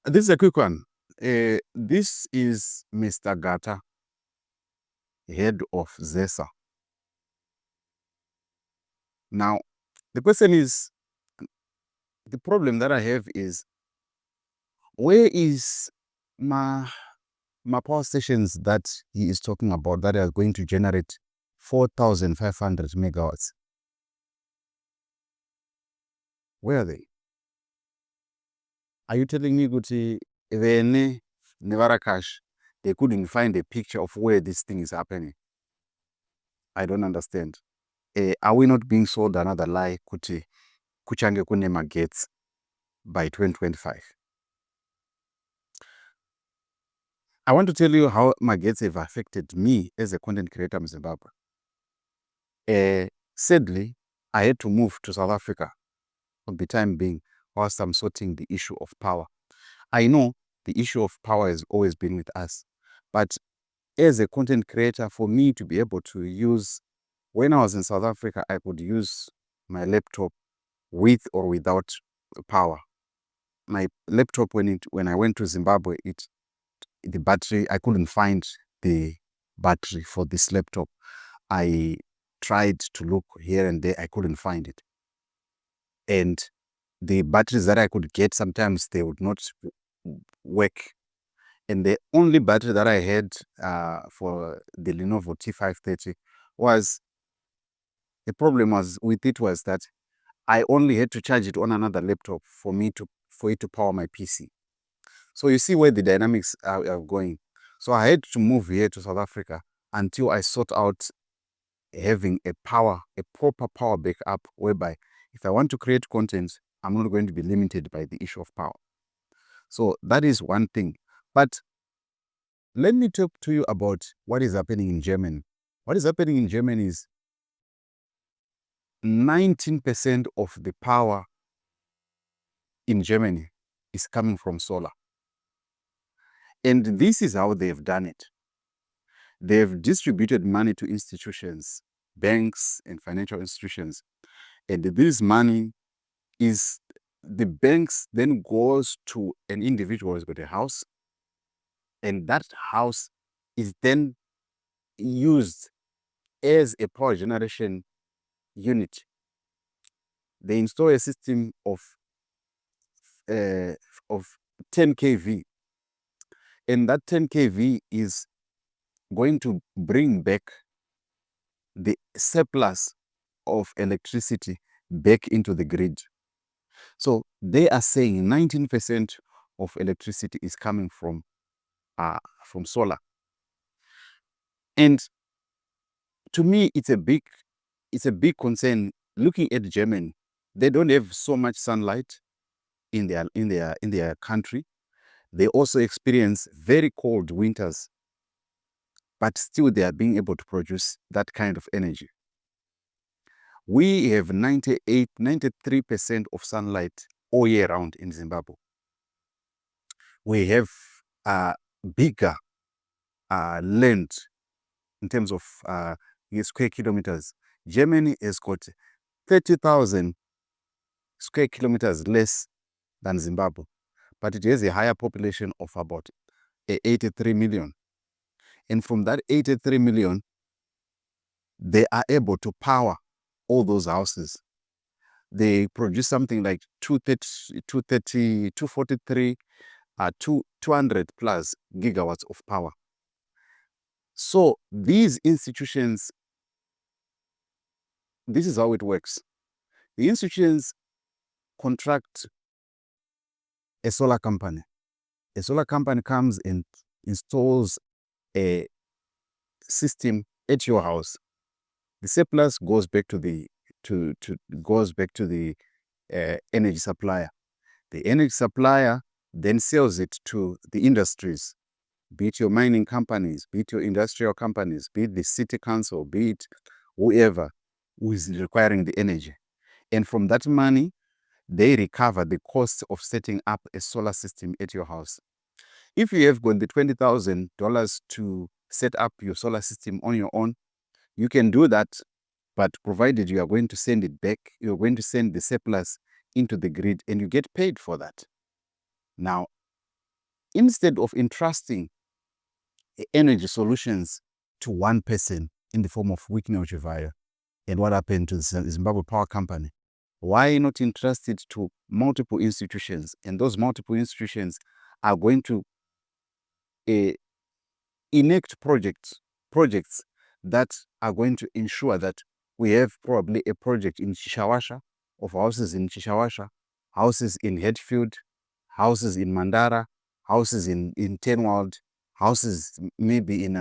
This is a quick one. This is Mr. Gata, head of ZESA. Now, the question is, the problem that I have is, where is my power stations that he is talking about that are going to generate 4,500 megawatts? Where are they? Are you telling me, Guti, Vene, Nevarakash, they couldn't find a picture of where this thing is happening? I don't understand. Are we not being sold another lie, Kuti, kuchange kune magets by 2025? I want to tell you how magets have affected me as a content creator in Zimbabwe. Sadly, I had to move to South Africa for the time being whilst I'm sorting the issue of power. I know the issue of power has always been with us, but as a content creator, for me to be able to use, when I was in South Africa, I could use my laptop with or without power. My laptop, when I went to Zimbabwe, the battery, I couldn't find the battery for this laptop. I tried to look here and there, I couldn't find it. And the batteries that I could get, sometimes they would not work. And the only battery that I had for the Lenovo T530 was, the problem was with it was that I only had to charge it on another laptop for it to power my PC. So you see where the dynamics are going. So I had to move here to South Africa until I sort out having a proper power backup, whereby if I want to create content, I'm not going to be limited by the issue of power. So that is one thing. But let me talk to you about what is happening in Germany. What is happening in Germany is 19% of the power in Germany is coming from solar. And this is how they've done it. They've distributed money to institutions, banks and financial institutions. And this money is, the banks then goes to an individual who's got a house. And that house is then used as a power generation unit. They install a system of 10 kV. And that 10 kV is going to bring back the surplus of electricity back into the grid. So they are saying 19% of electricity is coming from solar. And to me, it's a big concern. Looking at Germany, they don't have so much sunlight in their country. They also experience very cold winters, but still they are being able to produce that kind of energy. We have 93% of sunlight all year round in Zimbabwe. We have bigger land in terms of square kilometers. Germany has got 30,000 square kilometers less than Zimbabwe, but it has a higher population of about 83 million. And from that 83 million, they are able to power all those houses. They produce something like 243, 200 plus gigawatts of power. So these institutions, this is how it works. The institutions contract a solar company. A solar company comes and installs a system at your house. The surplus goes back to the energy supplier. The energy supplier then sells it to the industries, be it your mining companies, be it your industrial companies, be it the city council, be it whoever who is requiring the energy. And from that money, they recover the cost of setting up a solar system at your house. If you have got the $20,000 to set up your solar system on your own, you can do that, but provided you are going to send it back, you're going to send the surplus into the grid and you get paid for that. Now, instead of entrusting energy solutions to one person in the form of Whitney Ochivaya and what happened to the Zimbabwe Power Company, why not entrust it to multiple institutions? And those multiple institutions are going to enact projects that are going to ensure that we have probably a project in Chishawasha, of houses in Chishawasha, houses in Hatfield, houses in Mandara, houses in Tenwald, houses maybe in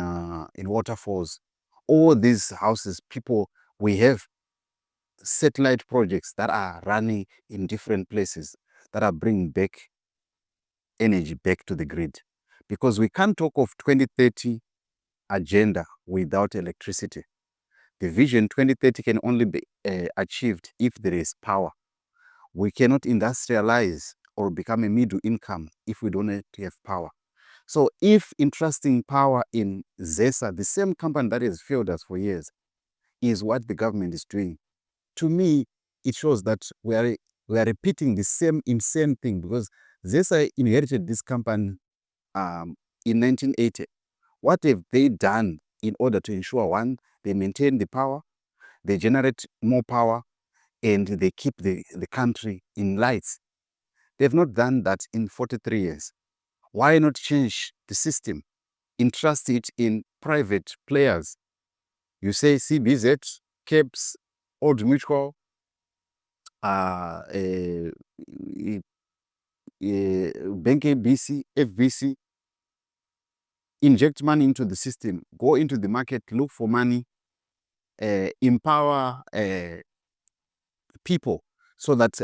Waterfalls. All these houses, people, we have satellite projects that are running in different places that are bringing back energy back to the grid. Because we can't talk of 2030 agenda without electricity. The vision 2030 can only be achieved if there is power. We cannot industrialize or become a middle income if we don't have power. So if entrusting power in ZESA, the same company that has failed us for years, is what the government is doing, to me, it shows that we are repeating the same insane thing, because ZESA inherited this company in 1980. What have they done in order to ensure, one, they maintain the power, they generate more power, and they keep the country in lights? They've not done that in 43 years. Why not change the system? Entrust it in private players. You say CBZ, CAPS, Old Mutual, Bank ABC, FVC, inject money into the system, go into the market, look for money, empower people, so that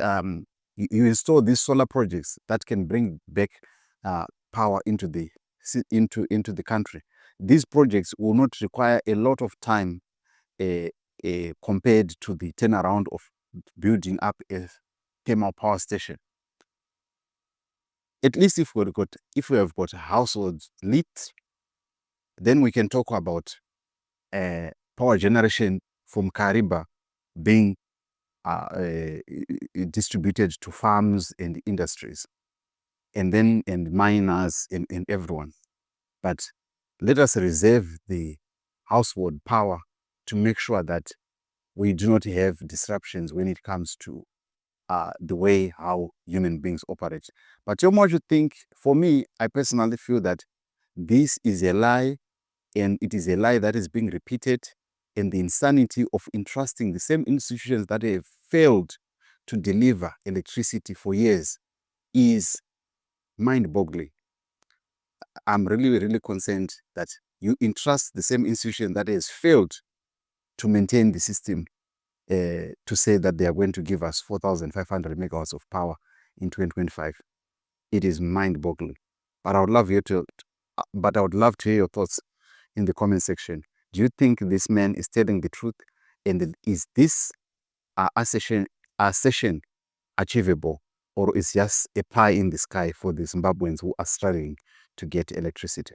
you install these solar projects that can bring back power into the country. These projects will not require a lot of time compared to the turnaround of building up a thermal power station. At least if we have got households lit, then we can talk about power generation from Kariba being distributed to farms and industries, and miners and everyone. But let us reserve the household power to make sure that we do not have disruptions when it comes to the way how human beings operate. But what you think? For me, I personally feel that this is a lie, and it is a lie that is being repeated, and the insanity of entrusting the same institutions that have failed to deliver electricity for years is mind-boggling. I'm really, really concerned that you entrust the same institution that has failed to maintain the system to say that they are going to give us 4,500 megawatts of power in 2025. It is mind-boggling. But I would love to hear your thoughts in the comment section. Do you think this man is telling the truth? And is this assertion achievable, or is just a pie in the sky for the Zimbabweans who are struggling to get electricity?